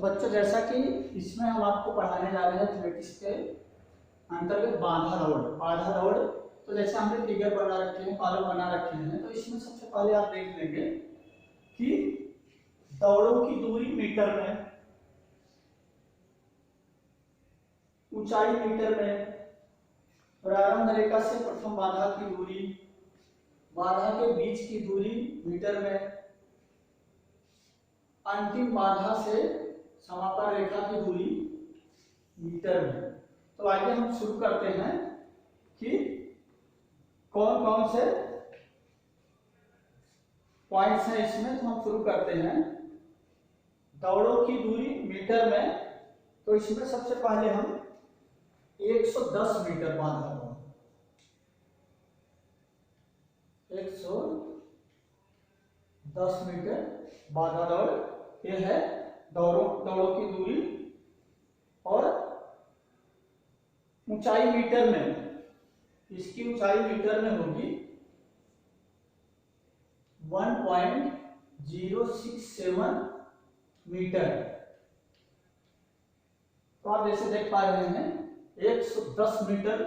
बच्चों, जैसा कि इसमें हम आपको पढ़ाने जा रहे हैं थ्योरेटिक्स के अंतर्गत बाधा रोड। तो जैसे हमने फिगर बना रखे हैं, कॉलम बना रखे हैं, तो इसमें सबसे पहले आप देख लेंगे कि दौड़ों की दूरी मीटर में, ऊंचाई मीटर में, प्रारंभ रेखा से प्रथम बाधा की दूरी, बाधा के बीच की दूरी मीटर में, अंतिम बाधा से समापन रेखा की दूरी मीटर में। तो आइए हम शुरू करते हैं कि कौन कौन से पॉइंट्स हैं इसमें। तो हम शुरू करते हैं दौड़ों की दूरी मीटर में। तो इसमें सबसे पहले हम 110 मीटर बांधा दौड़, 110 मीटर बाधा दौड़, यह है दौड़ों की दूरी। और ऊंचाई मीटर में, इसकी ऊंचाई मीटर में होगी 1.067 मीटर। तो आप जैसे देख पा रहे हैं 110 मीटर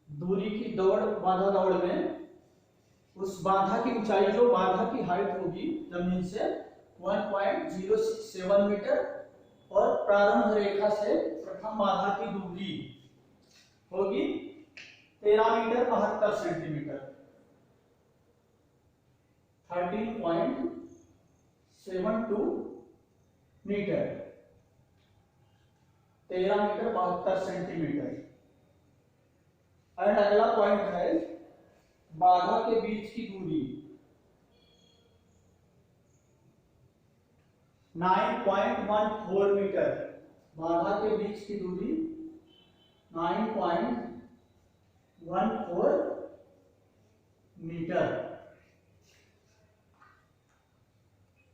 दूरी की दौड़, बाधा दौड़ में उस बाधा की ऊंचाई, जो बाधा की हाइट होगी जमीन से 1.067 मीटर, और प्रारंभ रेखा से प्रथम बाधा की दूरी होगी 13 metre 72 centimetre, 13.72 metre, 13 metre 72 centimetre. And अगला पॉइंट है बाधा के बीच की दूरी 9.14 मीटर, बाधा के बीच की दूरी 9.14 मीटर।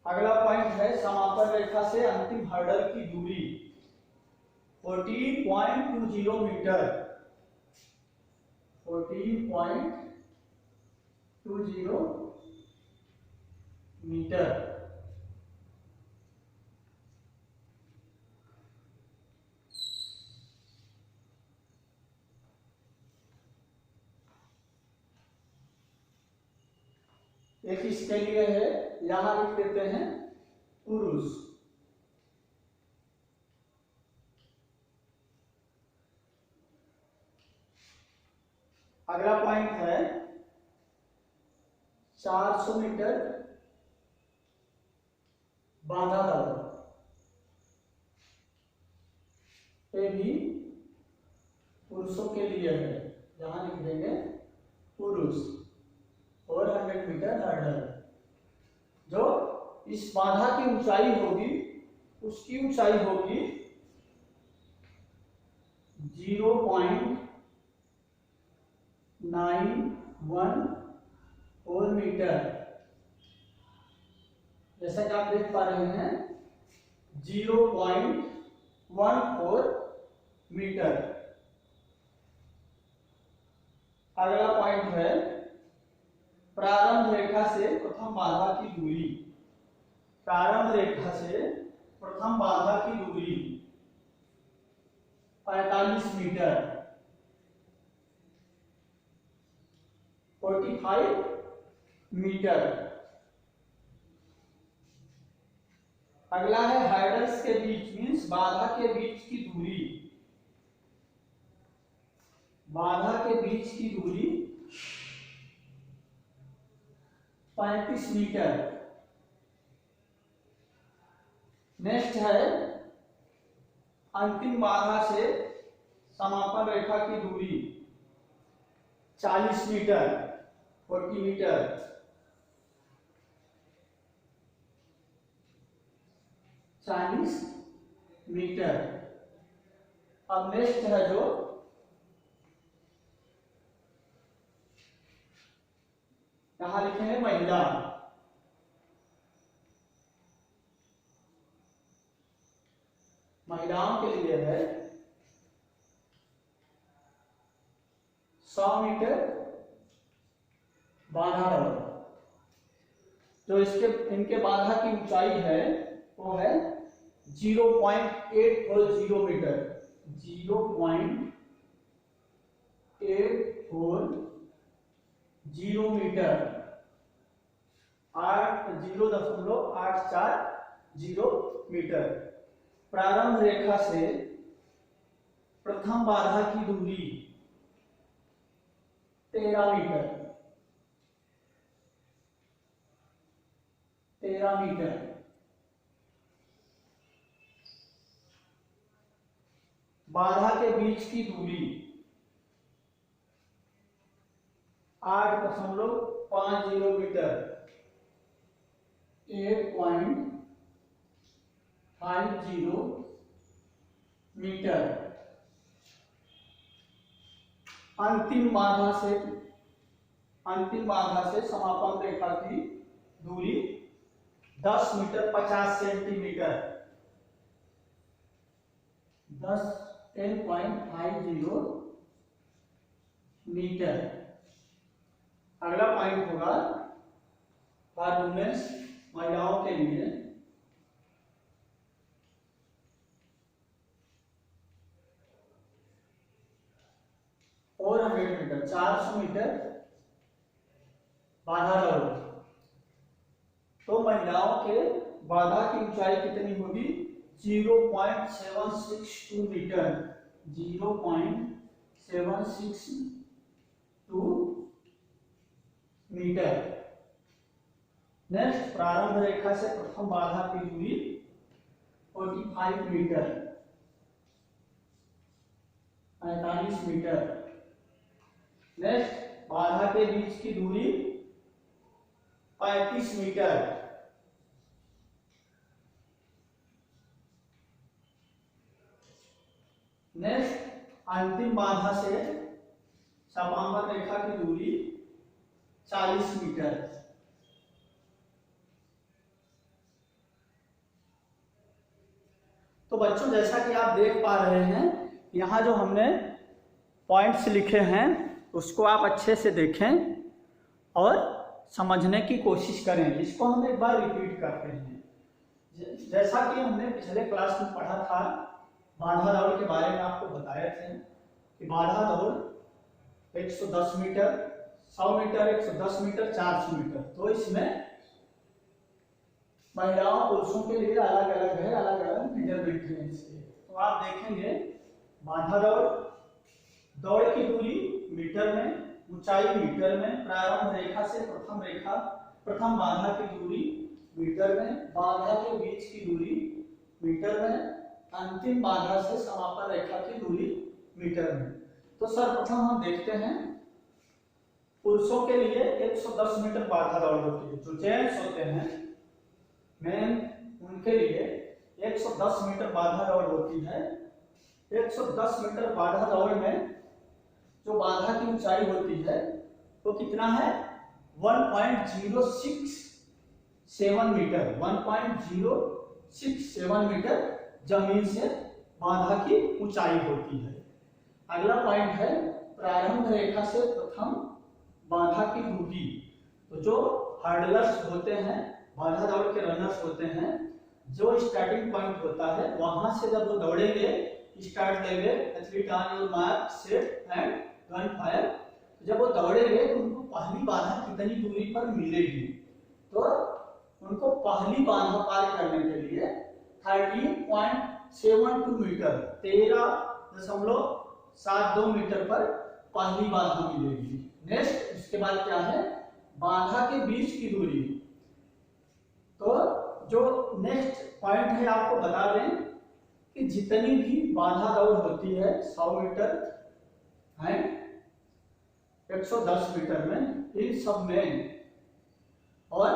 अगला पॉइंट है समापन रेखा से अंतिम हर्डल की दूरी 14.20 मीटर, 14.20 मीटर। एक इसके लिए है, यहां लिख देते हैं पुरुष। अगला पॉइंट है 400 मीटर बाधा दौड़, ये भी पुरुषों के लिए है, जहां लिख देंगे पुरुष। और 100 मीटर हर्डल, जो इस बाधा की ऊंचाई होगी, उसकी ऊंचाई होगी 0.914 मीटर। जैसा कि आप देख पा रहे हैं 0.14 मीटर। अगला पॉइंट है प्रारंभ रेखा से प्रथम बाधा की दूरी, प्रारंभ रेखा से प्रथम बाधा की दूरी 45 मीटर, 45 मीटर। अगला है हर्डल्स के बीच, मींस बाधा के बीच की दूरी, बाधा के बीच की दूरी 35 मीटर। नेक्स्ट है अंतिम बाधा से समापन रेखा की दूरी 40 मीटर, 40 मीटर, 40 मीटर। अब नेक्स्ट है जो यहां लिखेंगे महिला। महिलाओं के लिए है 100 मीटर बाधा दौड़, जो इसके इनके बाधा की ऊंचाई है वो है 0.840 मीटर। 0.840 metre, 0.840 metre. प्रारंभ रेखा से प्रथम बाधा की दूरी 13 मीटर। 13 मीटर। बाधा के बीच की दूरी 8.50 मीटर। 8.50 मीटर। अंतिम बाधा से समापन रेखा की दूरी 10 मीटर 50 सेंटीमीटर। 10.50 मीटर। अगला पॉइंट होगा फॉर वुमेन्स, महिलाओं के लिए। और 100 मीटर, 400 मीटर बाधा दौड़। तो महिलाओं के बाधा की ऊंचाई कितनी होगी? 0.762 मीटर। 0.762 मीटर। नेक्स्ट, प्रारंभ रेखा से प्रथम बाधा की दूरी 45 मीटर। 45 मीटर। नेक्स्ट, बाधा के बीच की दूरी 35 मीटर। नेक्स्ट, अंतिम बाधा से समापन रेखा की दूरी 40 मीटर। तो बच्चों, जैसा कि आप देख पा रहे हैं, यहाँ जो हमने पॉइंट्स लिखे हैं उसको आप अच्छे से देखें और समझने की कोशिश करें। इसको हम एक बार रिपीट करते हैं। जैसा कि हमने पिछले क्लास में पढ़ा था, बाधा दौड़ के बारे में आपको बताए थे कि बाधा दौड़ 110 मीटर, 100 मीटर, 110 मीटर, 400 मीटर। तो इसमें महिलाओं पुरुषों के लिए अलग अलग है, अलग अलग मेजरमेंट है इसके। तो आप देखेंगे, बाधा दौड़ की दूरी मीटर में, ऊंचाई मीटर में, प्रारंभ रेखा से प्रथम बाधा की दूरी मीटर में, बाधा के बीच की दूरी मीटर में, अंतिम बाधा से समापन रेखा की दूरी मीटर में। तो सर्वप्रथम हम देखते हैं, पुरुषों के लिए 110 मीटर बाधा दौड़ होती है। जो जेंट्स होते हैं मेन, उनके लिए 110 मीटर बाधा दौड़ होती है। 110 मीटर बाधा दौड़ में जो बाधा की ऊंचाई होती है वो कितना है? 1.067 मीटर। 1.067 मीटर जमीन से बाधा की ऊंचाई होती है। अगला पॉइंट है प्रारंभ रेखा से प्रथम बाधा की दूरी। तो जो हर्डलर्स होते हैं, बाधा दौड़ के रनर्स होते हैं, जो स्टार्टिंग पॉइंट होता है वहां से जब वो दौड़ेंगे, स्टार्ट लेंगे, athlete on your mark, set and gun fire. जब वो दौड़ेंगे तो उनको पहली बाधा कितनी दूरी पर मिलेगी? तो उनको पहली बाधा पार करने के लिए 13.72 मीटर, 13.72 मीटर पर पहली बाधा मिलेगी। नेक्स्ट, इसके बाद क्या है? बाधा के बीच की दूरी। तो जो नेक्स्ट पॉइंट है आपको बता दें कि जितनी भी बाधा दौड़ होती है 100 मीटर है, 110 मीटर में, इन सब में, और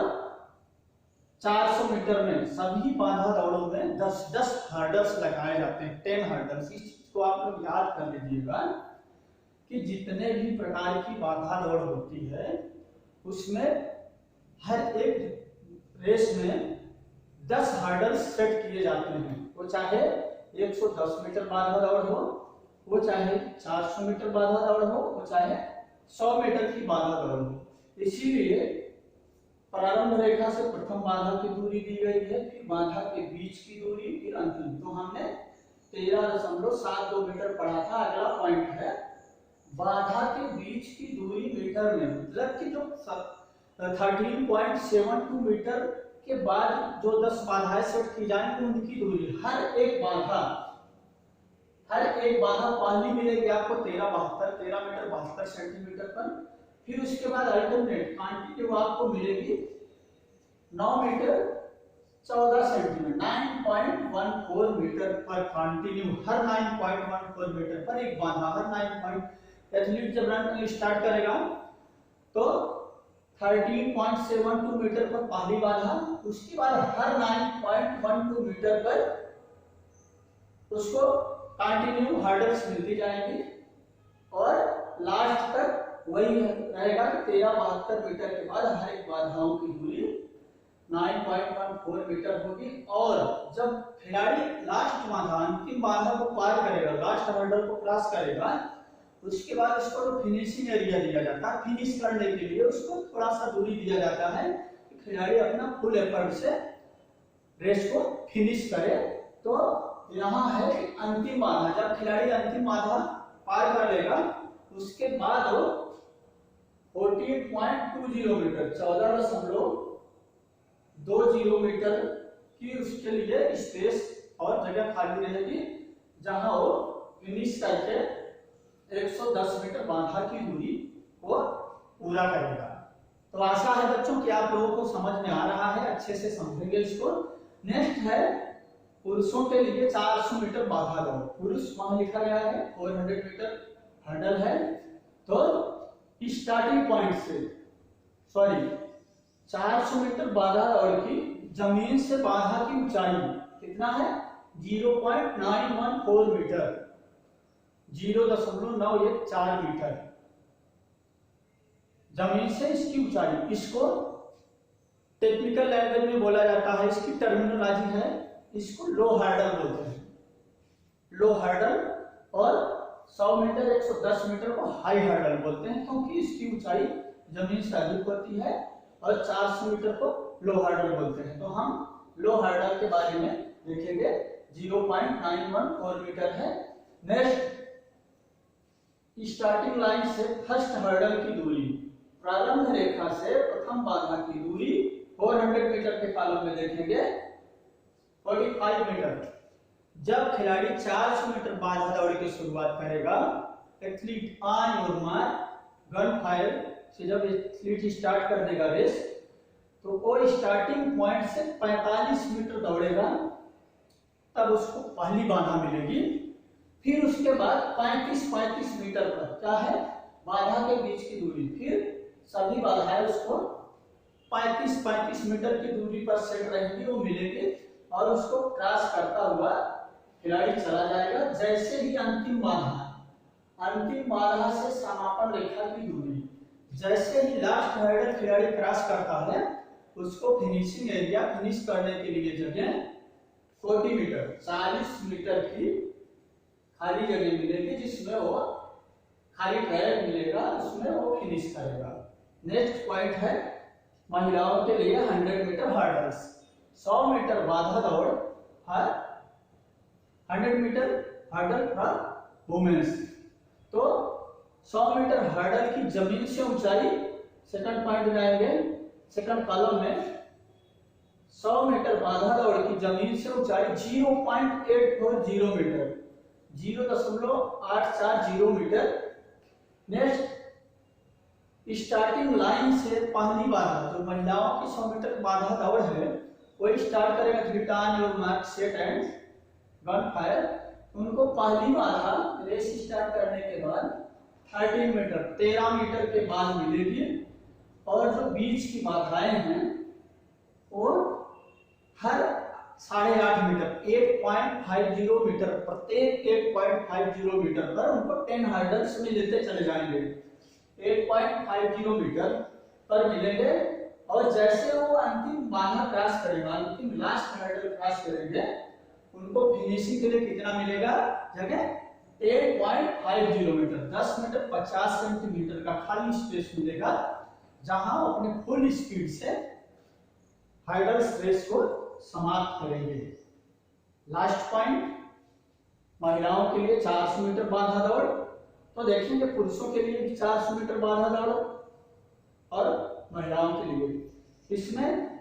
400 मीटर में, सभी बाधा दौड़ों में 10-10 हर्डल्स लगाए जाते हैं। 10 हर्डल्स। इस चीज को आप लोग याद कर लीजिएगा कि जितने भी प्रकार की बाधा दौड़ होती है उसमें हर एक रेस में 10 हर्डल्स सेट किए जाते हैं। वो चाहे 110 मीटर बाधा दौड़ हो, वो चाहे 400 मीटर बाधा दौड़ हो, वो चाहे 100 मीटर की बाधा दौड़ हो। इसीलिए प्रारंभ रेखा से प्रथम बाधा की दूरी दी गई है, फिर बाधा के बीच की दूरी, फिर अंतिम। तो हमने 13.72 मीटर पढ़ा था। अगला पॉइंट है बाधा के बीच की दूरी मीटर में, मतलब कि जो 13.72 मीटर के बाद जो 10 बाधाएं सेट की जाएंगी उनकी दूरी, हर एक बाधा पहली मिलेगी आपको 13 मीटर 72 सेंटीमीटर पर, फिर उसके बाद अल्टरनेट क्वांटिटी आपको मिलेगी 9 मीटर 14 सेंटीमीटर, 9.14 मीटर पर कंटिन्यू, हर 9.14 मीटर पर एक बाधा, हर 9. एथलीट जब रन स्टार्ट करेगा तो 13.72 मीटर पर पहली बाधा, उसके बाद हर 9.12 मीटर पर उसको कंटिन्यू हर्डल्स मिलती जाएंगी और लास्ट तक वही रहेगा कि 13.72 मीटर के बाद हर एक बाधाओं की दूरी 9.14 मीटर होगी। और जब खिलाड़ी लास्ट बाधा, अंतिम बाधा को पार करेगा, लास्ट हर्डल को क्रॉस करेगा, उसके बाद उसको तो फिनिशिंग एरिया दिया जाता है। फिनिश करने के लिए उसको थोड़ा सा दूरी दिया जाता है कि खिलाड़ी अपना फुल एफर्ट से रेस को फिनिश करे। तो यहाँ है अंतिम बाधा, जब खिलाड़ी अंतिम बाधा पार कर लेगा उसके बाद वो 14.20 मीटर 14.20 मीटर की उसके लिए स्पेस और जगह खाली रहेगी, जहां वो फिनिश करके 110 मीटर बाधा की दूरी को पूरा करेगा। तो आशा है बच्चों कि आप लोगों को समझ में आ रहा है, अच्छे से समझेंगे इसको। नेक्स्ट है पुरुषों के लिए 400 मीटर बाधा दौड़। पुरुष वहां लिखा गया है 400 मीटर हर्डल है। तो स्टार्टिंग पॉइंट से 400 मीटर बाधा दौड़ की जमीन से बाधा की ऊंचाई कितना है 0.914 मीटर, 0.914 मीटर जमीन से इसकी ऊंचाई। इसको टेक्निकल लैंग्वेज में बोला जाता है, इसकी टर्मिनोलॉजी है, इसको लो हर्डल बोलते हैं, लो हर्डल। और 100 मीटर 110 मीटर को हाई हर्डल बोलते हैं, क्योंकि इसकी ऊंचाई जमीन से अधिक होती है। और 400 मीटर को लो हर्डल बोलते हैं। तो हम लो हर्डल के बारे में देखेंगे, 0.914 मीटर है। नेक्स्ट, स्टार्टिंग लाइन से फर्स्ट हर्डल की दूरी, प्रारंभ रेखा से प्रथम बाधा की दूरी 400 मीटर के कॉलम में देखेंगे 45 मीटर। जब खिलाड़ी 400 मीटर बाधा दौड़ की शुरुआत करेगा, athlete on your mark gun fire से जब एथलीट स्टार्ट कर देगा रेस, तो वो स्टार्टिंग पॉइंट से 45 मीटर दौड़ेगा, तब उसको पहली बाधा मिलेगी। फिर उसके बाद 35 मीटर पर क्या है बाधा के बीच की दूरी, फिर सभी बाधाएं उसको 35 मीटर की दूरी पर सेट रहेंगी, वो मिलेंगे और उसको क्रॉस करता हुआ खिलाड़ी चला जाएगा। जैसे ही अंतिम बाधा से समापन रेखा की दूरी, जैसे ही लास्ट हर्डल खिलाड़ी क्रॉस करता है, उसको फिनिशिंग एरिया, फिनिश करने के लिए जगह 40 मीटर 40 मीटर की खाली जगह मिलेगी, जिसमें वो खाली ट्रैक मिलेगा, उसमें वो फिनिश करेगा। नेक्स्ट पॉइंट है महिलाओं के लिए 100 मीटर हर्डल्स। 100 मीटर बाधा दौड़ है 100 मीटर हर्डल फॉर वुमेन्स। तो 100 मीटर हर्डल की जमीन से ऊंचाई, सेकंड पॉइंट जाएंगे सेकंड कॉलम में, 100 मीटर बाधा दौड़ की जमीन से ऊंचाई 0.840 metre, 0.840 metre. Next, starting line से पहली बाधा, जो महिलाओं की 100 मीटर बाधा दौड़ है, वो स्टार्ट करेगा return your mark set and gun fire. उनको पहली बाधा रेस स्टार्ट करने के बाद 13 मीटर के बाद मिलेगी। और जो बीच की बाधाएं हैं वो हर 8.5 मीटर 8.50 मीटर, प्रत्येक 8.50 मीटर पर उनको 10 हर्डल्स में लेते चले जाएंगे, 8.50 मीटर पर मिलेंगे। और जैसे वो अंतिम बाधा क्रॉस करेगा, अंतिम लास्ट हर्डल क्रॉस करेंगे, उनको फिनिशिंग के लिए कितना मिलेगा जगह 8.50 मीटर, 10 मीटर 50 सेंटीमीटर का खाली स्पेस मिलेगा, जहां वो अपने फुल स्पीड से हाइडल्स रेस को समाप्त करेंगे। लास्ट पॉइंट, महिलाओं के लिए 400 मीटर बाधा दौड़। तो देखेंगे पुरुषों के लिए भी 400 मीटर बाधा दौड़ और महिलाओं के लिए। इसमें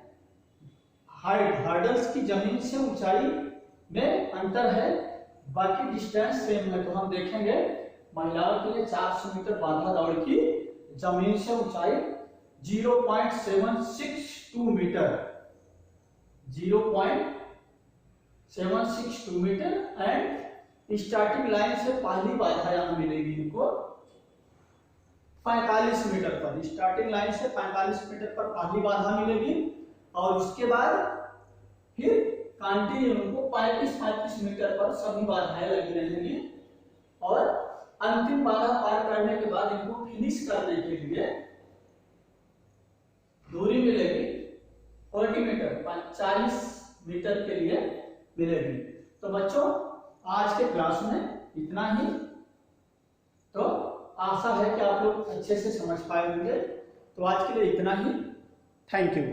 हर्डल्स की जमीन से ऊंचाई में अंतर है, बाकी डिस्टेंस सेम है। तो हम देखेंगे महिलाओं के लिए 400 मीटर बाधा दौड़ की जमीन से ऊंचाई 0.762 metre, 0.762 metre and starting line से पहली बाधा यहाँ मिलेगी इनको 45 मीटर पर। स्टार्टिंग लाइन से 45 मीटर पर पहली बाधा मिलेगी और उसके बाद फिर कंटिन्यू उनको 35 मीटर पर सभी बाधाएं लगी रहेंगी और अंतिम बाधा पार करने के बाद इनको फिनिश करने के लिए दूरी मिलेगी 40 मीटर, 40 मीटर के लिए मिलेगी। तो बच्चों आज के क्लास में इतना ही। तो आशा है कि आप लोग अच्छे से समझ पाए होंगे। तो आज के लिए इतना ही। Thank you.